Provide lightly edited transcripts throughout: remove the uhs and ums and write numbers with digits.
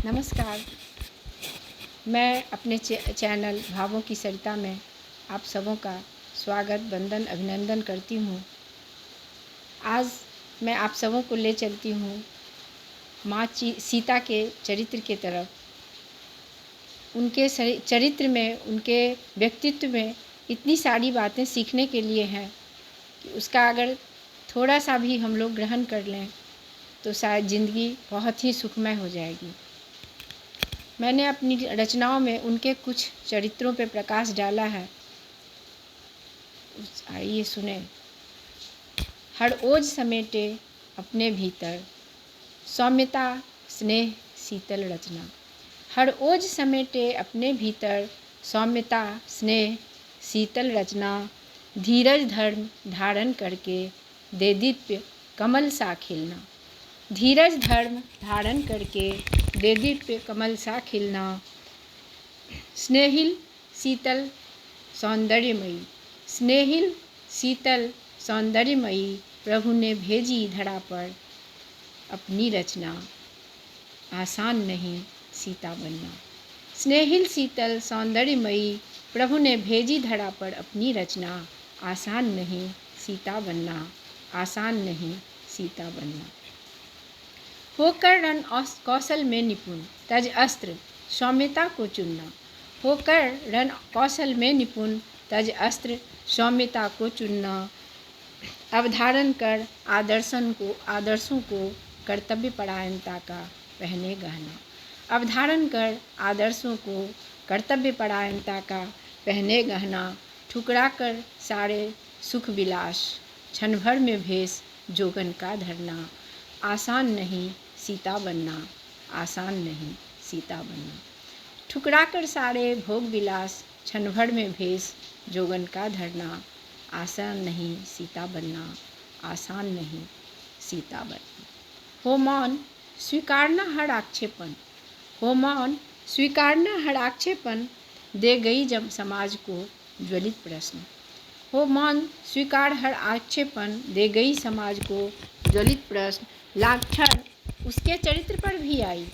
नमस्कार। मैं अपने चैनल भावों की सरिता में आप सबों का स्वागत, वंदन, अभिनंदन करती हूँ। आज मैं आप सबों को ले चलती हूँ माँ सीता के चरित्र के तरफ। उनके चरित्र में, उनके व्यक्तित्व में इतनी सारी बातें सीखने के लिए हैं कि उसका अगर थोड़ा सा भी हम लोग ग्रहण कर लें तो शायद ज़िंदगी बहुत ही सुखमय हो जाएगी। मैंने अपनी रचनाओं में उनके कुछ चरित्रों पर प्रकाश डाला है। आइए सुने। हर ओज समेटे अपने भीतर, सौम्यता स्नेह शीतल रचना। हर ओज समेटे अपने भीतर, सौम्यता स्नेह शीतल रचना। धीरज धर्म धारण करके दे दीप्य कमल सा खिलना। धीरज धर्म धारण करके दे दीप्य कमल सा खिलना। स्नेहिल शीतल सौंदर्यमयी, स्नेहिल शीतल सौंदर्यमयी, प्रभु ने भेजी धरा पर अपनी रचना, आसान नहीं सीता बनना। स्नेहिल शीतल सौंदर्यमयी, प्रभु ने भेजी धरा पर अपनी रचना, आसान नहीं सीता बनना, आसान नहीं सीता बनना। होकर रण कौशल में निपुण, तज अस्त्र सौम्यता को चुनना। होकर रण कौशल में निपुण, तज अस्त्र सौम्यता को चुनना। अवधारण कर आदर्शों को कर्तव्य परायणता का पहने गहना। अवधारण कर आदर्शों को कर्तव्य परायणता का पहने गहना। ठुकरा कर सारे सुख विलास, क्षण भर में भेष जोगन का धरना, आसान नहीं सीता बनना, आसान नहीं सीता बनना। ठुकरा कर सारे भोग विलास, क्षण भर में भेष जोगन का धरना, आसान नहीं सीता बनना, आसान नहीं सीता बनना। हो मौन स्वीकारना हर आक्षेपण, हो मौन स्वीकारना हर आक्षेपण, दे गई जब समाज को ज्वलित प्रश्न। हो मौन स्वीकार हर आक्षेपण, दे गई समाज को ज्वलित प्रश्न। लांछन उसके चरित्र पर भी आई,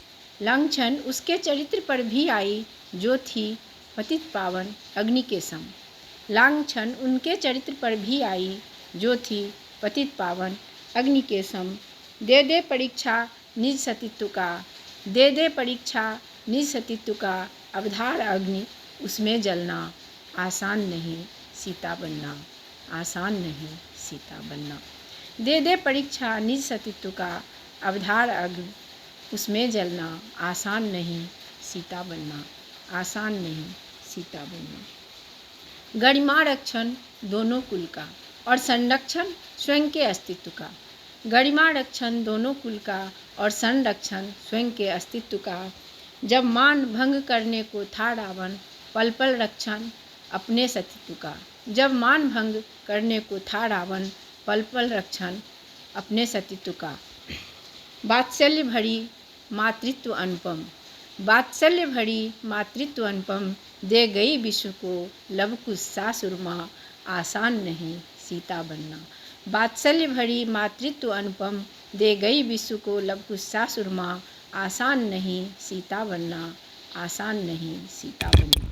लांछन उसके चरित्र पर भी आई, जो थी पतित पावन अग्नि के सम। लांछन उनके चरित्र पर भी आई, जो थी पतित पावन अग्नि के सम। दे दे परीक्षा निज सतीत्व का, दे दे परीक्षा निज सतीत्व का, अवधार अग्नि उसमें जलना, आसान नहीं सीता बनना, आसान नहीं सीता बनना। दे दे परीक्षा निज सतीत्व का, अवधार अग्नि उसमें जलना, आसान नहीं सीता बनना, आसान नहीं सीता बनना। गरिमा रक्षण दोनों कुल का और संरक्षण स्वयं के अस्तित्व का। गरिमा रक्षण दोनों कुल का और संरक्षण स्वयं के अस्तित्व का। जब मान भंग करने को था रावण, पल पल रक्षण अपने सतीत्व का। जब मान भंग करने को था रावण, पल पल रक्षण अपने सतीत्व का। वात्सल्य भरी मातृत्व अनुपम, वात्सल्य भरी मातृत्व अनुपम, दे गई विश्व को लव कुश सा सुरमा, आसान नहीं सीता बनना। वात्सल्य भरी मातृत्व अनुपम, दे गई विश्व को लव कुश सा सुरमा, आसान नहीं सीता बनना, आसान नहीं सीता बनना।